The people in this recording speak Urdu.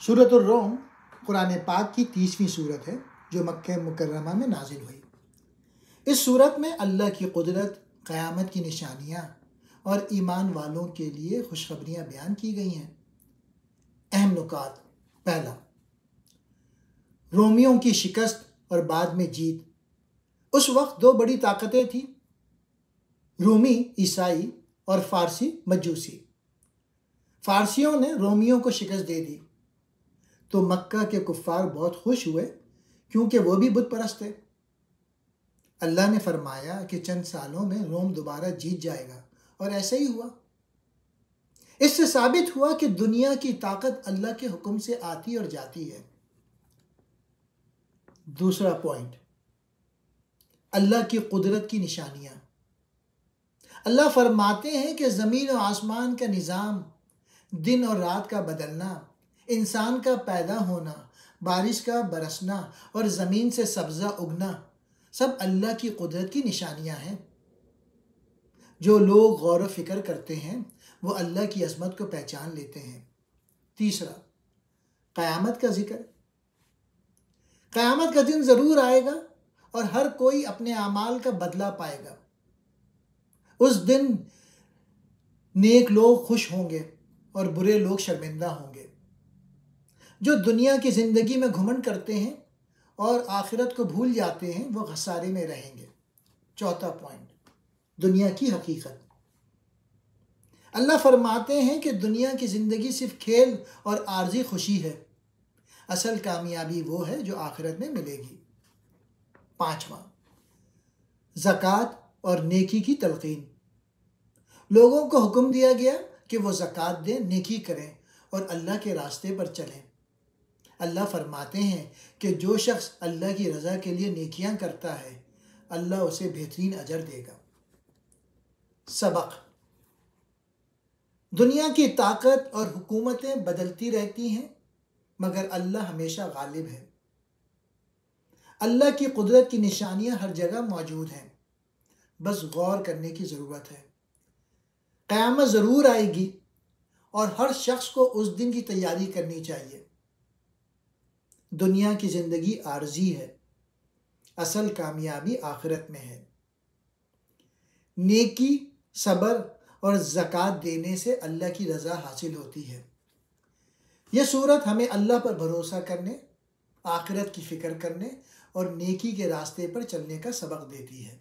سورۃ الروم قرآن پاک کی 30ویں سورت ہے جو مکہ مکرمہ میں نازل ہوئی۔ اس سورت میں اللہ کی قدرت، قیامت کی نشانیاں اور ایمان والوں کے لیے خوشخبریاں بیان کی گئی ہیں۔ اہم نکات: پہلا، رومیوں کی شکست اور بعد میں جیت۔ اس وقت دو بڑی طاقتیں تھیں، رومی عیسائی اور فارسی مجوسی۔ فارسیوں نے رومیوں کو شکست دے دی تو مکہ کے کفار بہت خوش ہوئے کیونکہ وہ بھی بت پرست تھے۔ اللہ نے فرمایا کہ چند سالوں میں روم دوبارہ جیت جائے گا، اور ایسا ہی ہوا۔ اس سے ثابت ہوا کہ دنیا کی طاقت اللہ کے حکم سے آتی اور جاتی ہے۔ دوسرا پوائنٹ، اللہ کی قدرت کی نشانیاں۔ اللہ فرماتے ہیں کہ زمین و آسمان کا نظام، دن اور رات کا بدلنا، انسان کا پیدا ہونا، بارش کا برسنا اور زمین سے سبزہ اگنا سب اللہ کی قدرت کی نشانیاں ہیں۔ جو لوگ غور و فکر کرتے ہیں وہ اللہ کی عظمت کو پہچان لیتے ہیں۔ تیسرا، قیامت کا ذکر۔ قیامت کا دن ضرور آئے گا اور ہر کوئی اپنے اعمال کا بدلہ پائے گا۔ اس دن نیک لوگ خوش ہوں گے اور برے لوگ شرمندہ ہوں گے۔ جو دنیا کی زندگی میں گھمنڈ کرتے ہیں اور آخرت کو بھول جاتے ہیں وہ خسارے میں رہیں گے۔ چوتھا پوائنٹ، دنیا کی حقیقت۔ اللہ فرماتے ہیں کہ دنیا کی زندگی صرف کھیل اور عارضی خوشی ہے، اصل کامیابی وہ ہے جو آخرت میں ملے گی۔ پانچواں، زکوٰۃ اور نیکی کی تلقین۔ لوگوں کو حکم دیا گیا کہ وہ زکوٰۃ دیں، نیکی کریں اور اللہ کے راستے پر چلیں۔ اللہ فرماتے ہیں کہ جو شخص اللہ کی رضا کے لیے نیکیاں کرتا ہے اللہ اسے بہترین اجر دے گا۔ سبق: دنیا کی طاقت اور حکومتیں بدلتی رہتی ہیں مگر اللہ ہمیشہ غالب ہے۔ اللہ کی قدرت کی نشانیاں ہر جگہ موجود ہیں، بس غور کرنے کی ضرورت ہے۔ قیامت ضرور آئے گی اور ہر شخص کو اس دن کی تیاری کرنی چاہیے۔ دنیا کی زندگی عارضی ہے، اصل کامیابی آخرت میں ہے۔ نیکی، صبر اور زکوٰۃ دینے سے اللہ کی رضا حاصل ہوتی ہے۔ یہ سورت ہمیں اللہ پر بھروسہ کرنے، آخرت کی فکر کرنے اور نیکی کے راستے پر چلنے کا سبق دیتی ہے۔